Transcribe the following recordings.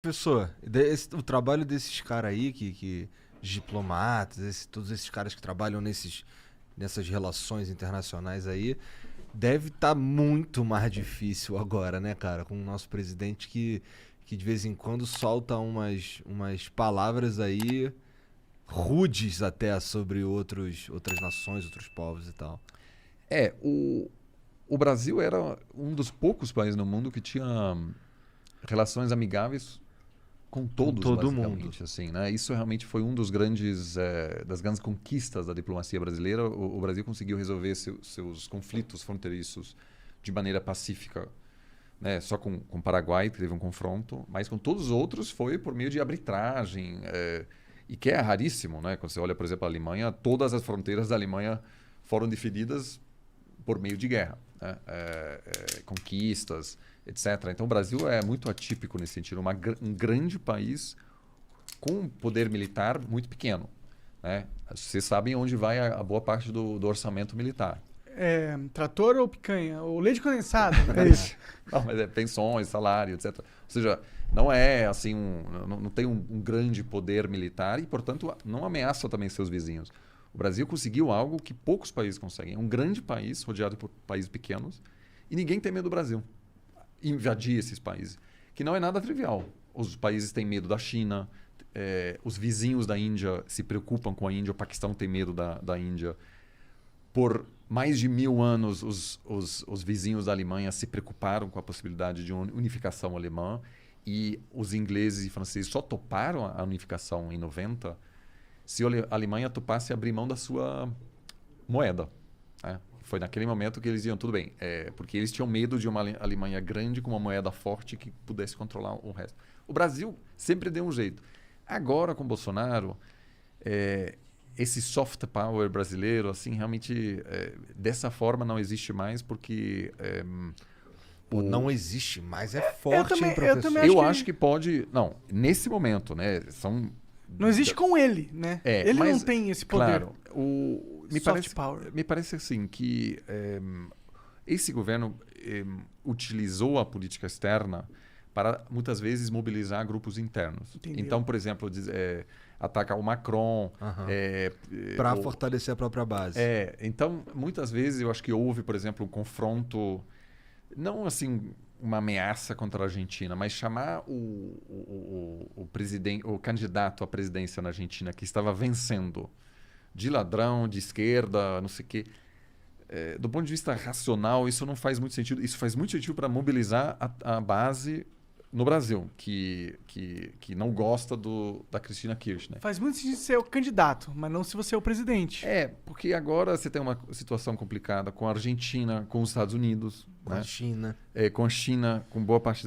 Professor, o trabalho desses caras aí, diplomatas, todos esses caras que trabalham nessas relações internacionais aí, deve estar muito mais difícil agora, né, cara? Com o nosso presidente que de vez em quando solta umas palavras aí rudes até sobre outras nações, outros povos e tal. O Brasil era um dos poucos países no mundo que tinha relações amigáveis com Com todos, todo mundo. basicamente, assim, né? Isso realmente foi um dos das grandes conquistas da diplomacia brasileira. O Brasil conseguiu resolver seus conflitos fronteiriços de maneira pacífica, né? Só com o Paraguai teve um confronto, mas com todos os outros foi por meio de arbitragem, e que é raríssimo, né? Quando você olha, por exemplo, a Alemanha, todas as fronteiras da Alemanha foram definidas por meio de guerra, né? Conquistas, etc. Então o Brasil é muito atípico nesse sentido, um grande país com um poder militar muito pequeno, né? Vocês sabem onde vai a boa parte do orçamento militar. Trator ou picanha? Ou leite condensado? É isso. Não, mas é pensões, salário, etc. Ou seja, não é assim não tem um grande poder militar e, portanto, não ameaça também seus vizinhos. O Brasil conseguiu algo que poucos países conseguem. É um grande país rodeado por países pequenos e ninguém tem medo do Brasil. Invadir esses países, que não é nada trivial. Os países têm medo da China, os vizinhos da Índia se preocupam com a Índia, o Paquistão tem medo da Índia. Por mais de 1000 anos, os vizinhos da Alemanha se preocuparam com a possibilidade de unificação alemã e os ingleses e franceses só toparam a unificação em 90 se a Alemanha topasse abrir mão da sua moeda, né? Foi naquele momento que eles diziam, tudo bem, porque eles tinham medo de uma Alemanha grande com uma moeda forte que pudesse controlar o resto. O Brasil sempre deu um jeito. Agora, com Bolsonaro, esse soft power brasileiro, assim, realmente, dessa forma não existe mais, porque... Pô, não existe mais, é forte, hein, eu professor? também Eu acho que pode... Não, nesse momento, né? Não existe com ele, né? Ele mas, não tem esse poder. Claro, Soft power. me parece assim que esse governo utilizou a política externa para muitas vezes mobilizar grupos internos. Entendeu. Então, por exemplo, atacar o Macron. Para fortalecer a própria base. Então, muitas vezes eu acho que houve, por exemplo, um confronto, não assim uma ameaça contra a Argentina, mas chamar o candidato à presidência na Argentina que estava vencendo de ladrão, de esquerda, não sei o quê. Do ponto de vista racional, isso não faz muito sentido. Isso faz muito sentido para mobilizar a base no Brasil, que não gosta da Cristina Kirchner. Faz muito sentido ser o candidato, mas não se você é o presidente. Porque agora você tem uma situação complicada com a Argentina, com os Estados Unidos, Com a China. com a China, com boa parte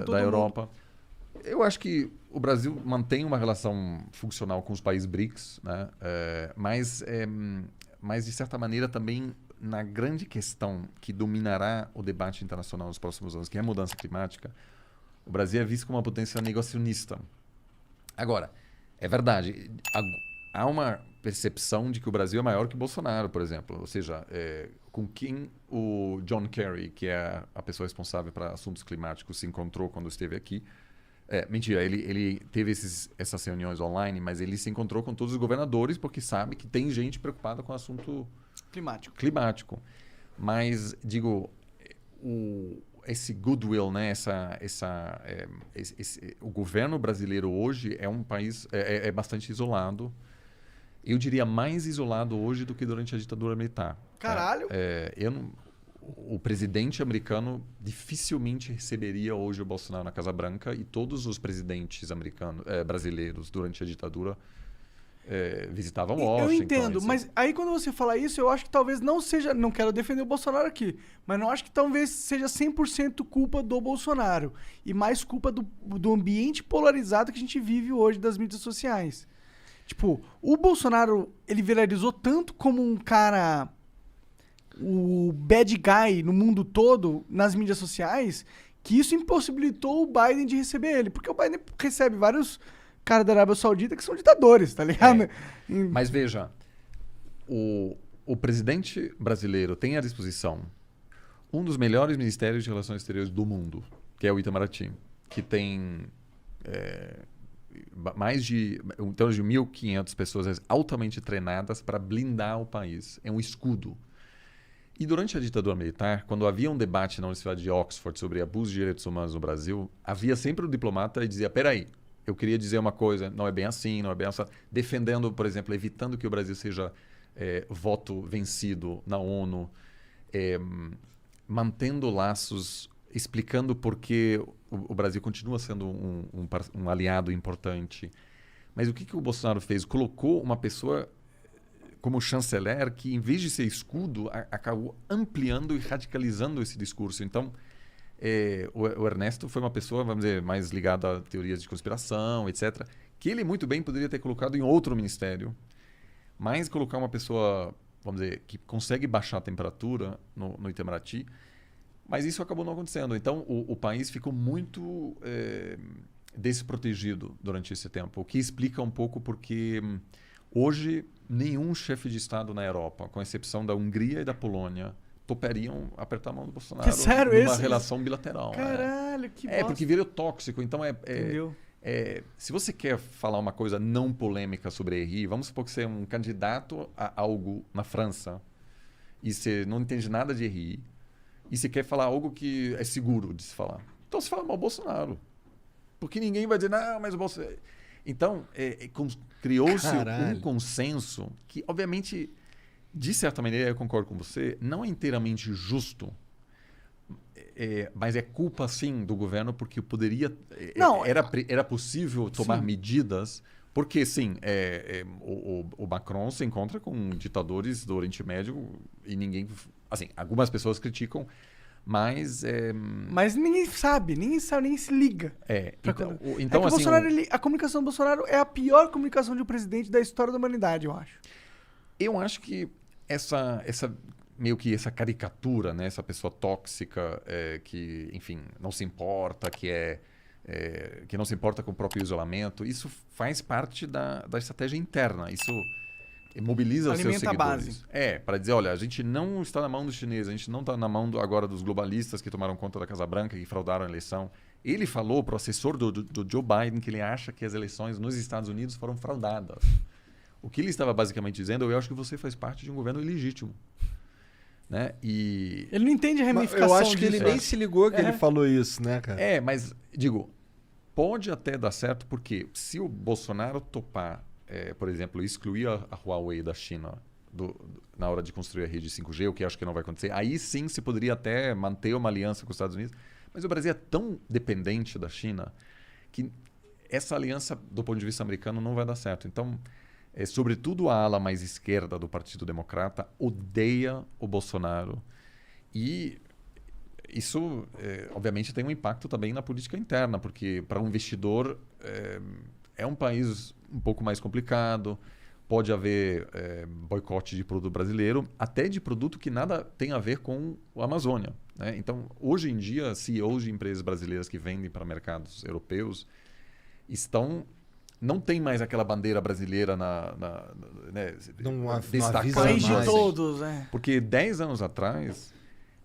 da Europa. Eu acho que o Brasil mantém uma relação funcional com os países BRICS, né? Mas, de certa maneira, também na grande questão que dominará o debate internacional nos próximos anos, que é a mudança climática, o Brasil é visto como uma potência negacionista. Agora, é verdade, há uma percepção de que o Brasil é maior que Bolsonaro, por exemplo. Ou seja, com quem o John Kerry, que é a pessoa responsável para assuntos climáticos, se encontrou quando esteve aqui. Mentira, ele teve essas reuniões online, mas ele se encontrou com todos os governadores porque sabe que tem gente preocupada com o assunto climático. Mas, digo, esse goodwill, né? O governo brasileiro hoje é um país bastante isolado. Eu diria mais isolado hoje do que durante a ditadura militar. Caralho! O presidente americano dificilmente receberia hoje o Bolsonaro na Casa Branca e todos os presidentes brasileiros durante a ditadura visitavam Washington. Eu entendo, etc. mas aí quando você fala isso, eu acho que talvez não seja... Não quero defender o Bolsonaro aqui, mas não acho que talvez seja 100% culpa do Bolsonaro e mais culpa do ambiente polarizado que a gente vive hoje das mídias sociais. Tipo, o Bolsonaro, ele viralizou tanto como um cara... o bad guy no mundo todo, nas mídias sociais, que isso impossibilitou o Biden de receber ele. Porque o Biden recebe vários caras da Arábia Saudita que são ditadores, tá ligado? Mas veja, o presidente brasileiro tem à disposição um dos melhores ministérios de relações exteriores do mundo, que é o Itamaraty, que tem em torno de 1.500 pessoas altamente treinadas para blindar o país. É um escudo. E durante a ditadura militar, quando havia um debate na Universidade de Oxford sobre abuso de direitos humanos no Brasil, havia sempre um diplomata que dizia, peraí, eu queria dizer uma coisa, não é bem assim, não é bem assim, defendendo, por exemplo, evitando que o Brasil seja voto vencido na ONU, mantendo laços, explicando por que o Brasil continua sendo um aliado importante. Mas o que o Bolsonaro fez? Colocou uma pessoa como chanceler que, em vez de ser escudo, acabou ampliando e radicalizando esse discurso. Então, o Ernesto foi uma pessoa, vamos dizer, mais ligada a teorias de conspiração, etc., que ele muito bem poderia ter colocado em outro ministério, mas colocar uma pessoa, vamos dizer, que consegue baixar a temperatura no Itamaraty, mas isso acabou não acontecendo. Então, o país ficou muito desprotegido durante esse tempo, o que explica um pouco porque hoje nenhum chefe de Estado na Europa, com exceção da Hungria e da Polônia, topariam apertar a mão do Bolsonaro numa relação bilateral. Caralho, que bosta. Porque virou tóxico. Então, Entendeu? se você quer falar uma coisa não polêmica sobre RI, vamos supor que você é um candidato a algo na França e você não entende nada de RI e você quer falar algo que é seguro de se falar. Então, você fala mal do Bolsonaro. Porque ninguém vai dizer, não, mas o Bolsonaro... Então, criou-se um consenso que, obviamente, de certa maneira, eu concordo com você, não é inteiramente justo, mas é culpa, sim, do governo, porque poderia... era possível tomar medidas, porque, sim, o Macron se encontra com ditadores do Oriente Médio e ninguém... Assim, algumas pessoas criticam, mas... Mas ninguém sabe, nem se liga. Então, assim, a comunicação do Bolsonaro é a pior comunicação de um presidente da história da humanidade, eu acho. Eu acho que essa meio que essa caricatura, né? Essa pessoa tóxica que, enfim, não se importa, que não se importa com o próprio isolamento, isso faz parte da estratégia interna. Isso mobiliza os seus seguidores. Para dizer, olha, a gente não está na mão dos chineses, a gente não está na mão agora dos globalistas que tomaram conta da Casa Branca, que fraudaram a eleição. Ele falou para o assessor do Joe Biden que ele acha que as eleições nos Estados Unidos foram fraudadas. O que ele estava basicamente dizendo, eu acho que você faz parte de um governo ilegítimo. Né? E... Ele não entende a ramificação Eu acho que disso, ele nem se ligou que ele falou isso, né, cara? Mas, digo, pode até dar certo, porque se o Bolsonaro topar, por exemplo, excluir a Huawei da China na hora de construir a rede 5G, o que eu acho que não vai acontecer, aí sim se poderia até manter uma aliança com os Estados Unidos. Mas o Brasil é tão dependente da China que essa aliança, do ponto de vista americano, não vai dar certo. Então, sobretudo a ala mais esquerda do Partido Democrata odeia o Bolsonaro. E isso, obviamente, tem um impacto também na política interna, porque para um investidor é um país um pouco mais complicado, pode haver boicote de produto brasileiro, até de produto que nada tem a ver com a Amazônia. Né? Então, hoje em dia, CEOs de empresas brasileiras que vendem para mercados europeus não tem mais aquela bandeira brasileira destacando. País de todos, Porque 10 anos atrás,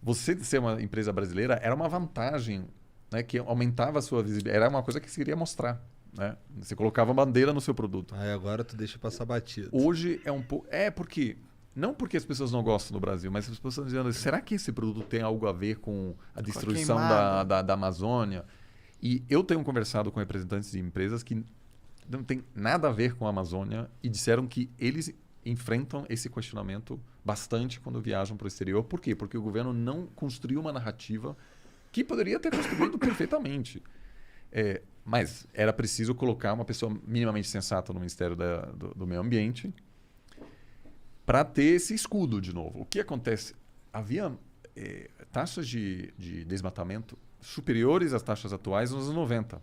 você ser uma empresa brasileira era uma vantagem, né, que aumentava a sua visibilidade. Era uma coisa que você queria mostrar. Né? Você colocava bandeira no seu produto. Aí agora tu deixa passar batido. Hoje é um pouco... porque... Não porque as pessoas não gostam do Brasil, mas as pessoas estão dizendo, será que esse produto tem algo a ver com a destruição da Amazônia? E eu tenho conversado com representantes de empresas que não tem nada a ver com a Amazônia e disseram que eles enfrentam esse questionamento bastante quando viajam para o exterior. Por quê? Porque o governo não construiu uma narrativa que poderia ter construído perfeitamente. Mas era preciso colocar uma pessoa minimamente sensata no Ministério do Meio Ambiente para ter esse escudo de novo. O que acontece? Havia taxas de desmatamento superiores às taxas atuais nos anos 90.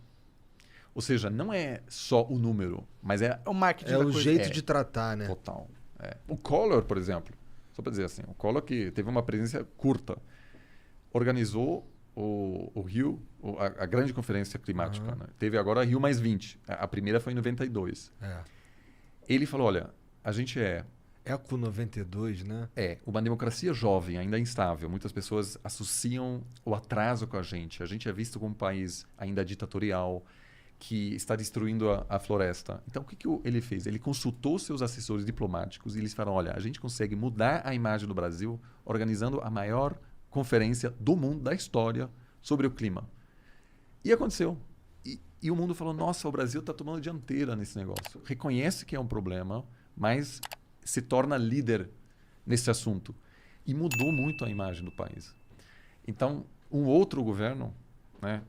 Ou seja, não é só o número, mas é o marketing da coisa. Jeito de tratar, né? Total. O Collor, por exemplo, só para dizer assim, o Collor que teve uma presença curta, organizou o Rio, a grande conferência climática. Né? Teve agora a Rio mais 20. A primeira foi em 92. Ele falou, olha, a gente Eco 92, né? Uma democracia jovem, ainda instável. Muitas pessoas associam o atraso com a gente. A gente é visto como um país ainda ditatorial, que está destruindo a floresta. Então, o que ele fez? Ele consultou seus assessores diplomáticos e eles falaram, olha, a gente consegue mudar a imagem do Brasil organizando a maior conferência do mundo, da história, sobre o clima. E aconteceu. E o mundo falou, nossa, o Brasil está tomando dianteira nesse negócio. Reconhece que é um problema, mas se torna líder nesse assunto. E mudou muito a imagem do país. Então, um outro governo, né,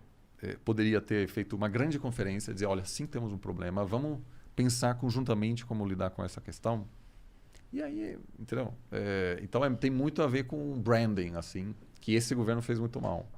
poderia ter feito uma grande conferência, dizer, olha, sim, temos um problema, vamos pensar conjuntamente como lidar com essa questão. E aí, entendeu? Então, tem muito a ver com branding, assim, que esse governo fez muito mal.